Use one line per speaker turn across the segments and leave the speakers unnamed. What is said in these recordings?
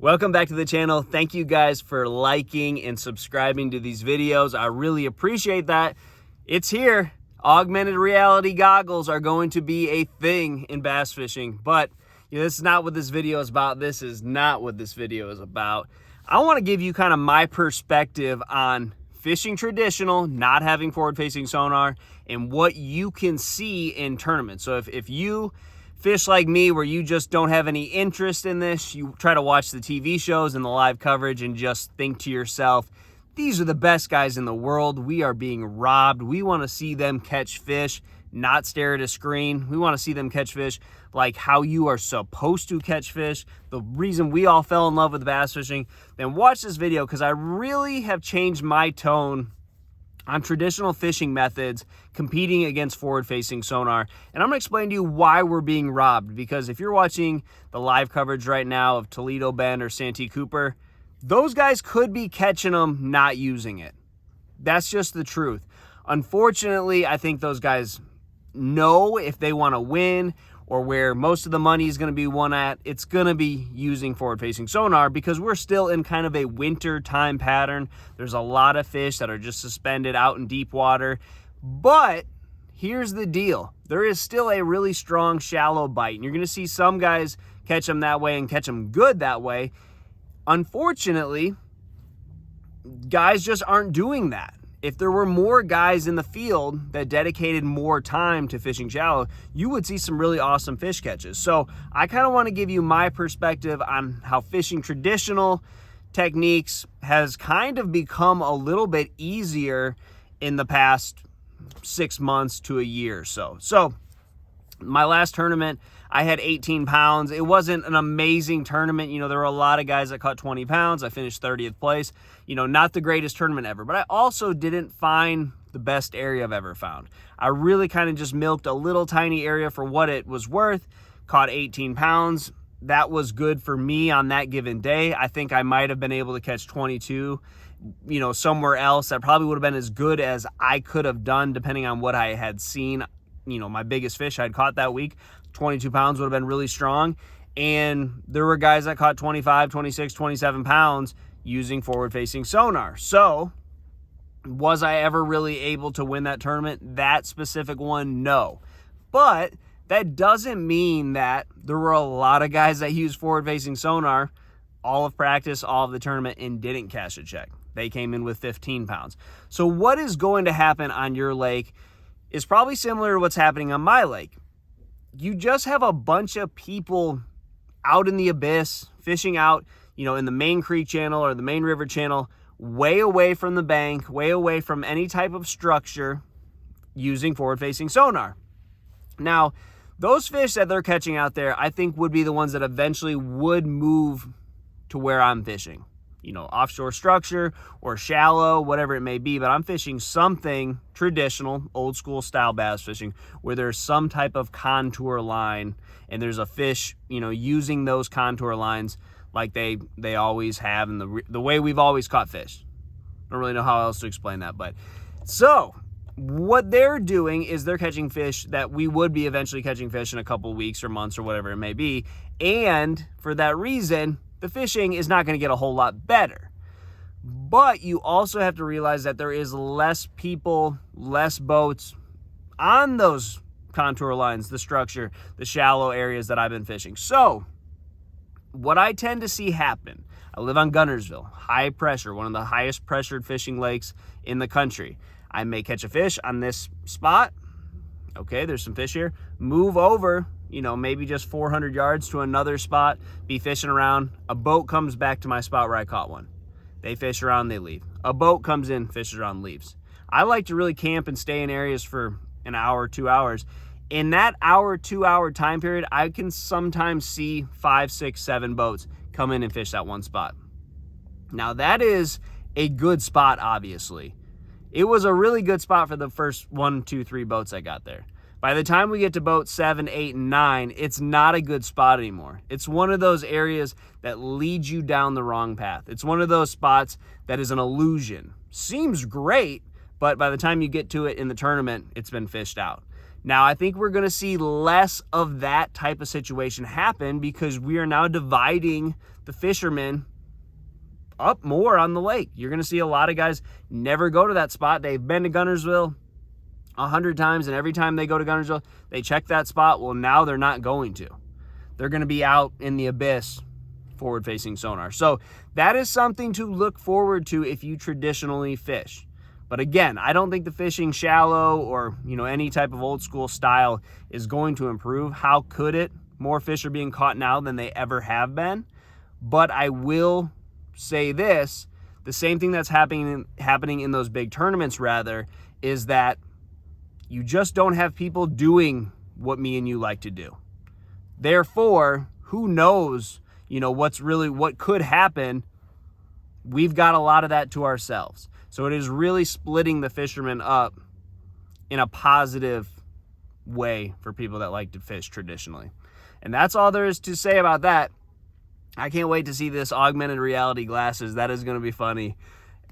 Welcome back to the channel. Thank you guys for liking and subscribing to these videos. I really appreciate that. It's here. Augmented reality goggles are going to be a thing in bass fishing, but this is not what this video is about. This is not what this video is about. I want to give you kind of my perspective on fishing traditional, not having forward-facing sonar, and what you can see in tournaments. So if you fish like me, where you just don't have any interest in this, you try to watch the TV shows and the live coverage and just think to yourself, these are the best guys in the world. We are being robbed. We want to see them catch fish, not stare at a screen. We want to see them catch fish like how you are supposed to catch fish. The reason we all fell in love with bass fishing. Then watch this video, because I really have changed my tone on traditional fishing methods competing against forward-facing sonar. And I'm going to explain to you why we're being robbed, because if you're watching the live coverage right now of Toledo Bend or Santee Cooper, those guys could be catching them not using it. That's just the truth. Unfortunately, I think those guys know if they want to win, or where most of the money is going to be won at, it's going to be using forward-facing sonar, because we're still in kind of a winter time pattern. There's a lot of fish that are just suspended out in deep water. But here's the deal. There is still a really strong shallow bite, and you're going to see some guys catch them that way and catch them good that way. Unfortunately, guys just aren't doing that. If there were more guys in the field that dedicated more time to fishing shallow, you would see some really awesome fish catches. So I kind of want to give you my perspective on how fishing traditional techniques has kind of become a little bit easier in the past 6 months to a year or so. So my last tournament, I had 18 pounds. It wasn't an amazing tournament. There were a lot of guys that caught 20 pounds. I finished 30th place. Not the greatest tournament ever, but I also didn't find the best area I've ever found. I really kind of just milked a little tiny area for what it was worth, caught 18 pounds. That was good for me on that given day. I think I might have been able to catch 22, somewhere else. That probably would have been as good as I could have done depending on what I had seen. My biggest fish I'd caught that week, 22 pounds, would have been really strong. And there were guys that caught 25, 26, 27 pounds using forward-facing sonar. So was I ever really able to win that tournament? That specific one, no. But that doesn't mean that there were a lot of guys that used forward-facing sonar all of practice, all of the tournament, and didn't cash a check. They came in with 15 pounds. So what is going to happen on your lake is probably similar to what's happening on my lake. You just have a bunch of people out in the abyss, fishing out, in the main creek channel or the main river channel, way away from the bank, way away from any type of structure, using forward-facing sonar. Now, those fish that they're catching out there, I think would be the ones that eventually would move to where I'm fishing. Offshore structure or shallow, whatever it may be, but I'm fishing something traditional, old school style bass fishing, where there's some type of contour line and there's a fish, using those contour lines like they always have, and the way we've always caught fish. I don't really know how else to explain that, but so what they're doing is they're catching fish that we would be eventually catching fish in a couple weeks or months or whatever it may be, and for that reason, the fishing is not going to get a whole lot better. But you also have to realize that there is less people, less boats on those contour lines, the structure, the shallow areas that I've been fishing. So what I tend to see happen, I live on Gunnersville, high pressure, one of the highest pressured fishing lakes in the country. I may catch a fish on this spot. Okay, there's some fish here. Move over, maybe just 400 yards to another spot, be fishing around. A boat comes back to my spot where I caught one. They fish around, they leave. A boat comes in, fishes around, leaves. I like to really camp and stay in areas for an hour, 2 hours. In that hour, 2 hour time period, I can sometimes see 5, 6, 7 boats come in and fish that one spot. Now that is a good spot, obviously. It was a really good spot for the first 1, 2, 3 boats I got there. By the time we get to boat 7, 8, and 9, it's not a good spot anymore. It's one of those areas that leads you down the wrong path. It's one of those spots that is an illusion. Seems great, but by the time you get to it in the tournament, it's been fished out. Now, I think we're going to see less of that type of situation happen because we are now dividing the fishermen up more on the lake. You're going to see a lot of guys never go to that spot. They've been to Guntersville 100 times, and every time they go to Guntersville, they check that spot. Well, now they're not going to. They're going to be out in the abyss forward-facing sonar. So that is something to look forward to if you traditionally fish. But again, I don't think the fishing shallow or, any type of old school style is going to improve. How could it? More fish are being caught now than they ever have been. But I will say this, the same thing that's happening in those big tournaments rather, is that you just don't have people doing what me and you like to do. Therefore, who knows, what could happen. We've got a lot of that to ourselves. So it is really splitting the fishermen up in a positive way for people that like to fish traditionally. And that's all there is to say about that. I can't wait to see this augmented reality glasses. That is going to be funny.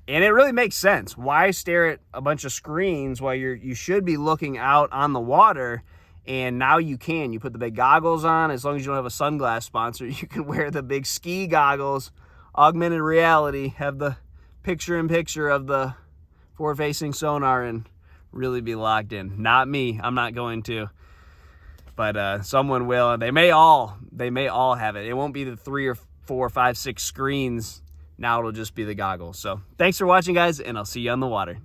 And it really makes sense. Why stare at a bunch of screens while you should be looking out on the water? And now you can. You put the big goggles on. As long as you don't have a sunglass sponsor, you can wear the big ski goggles, augmented reality, have the picture-in-picture of the forward-facing sonar and really be locked in. Not me. I'm not going to. But someone will, and they may all have it. It won't be the 3 or 4, 5, 6 screens. Now it'll just be the goggles. So thanks for watching, guys, and I'll see you on the water.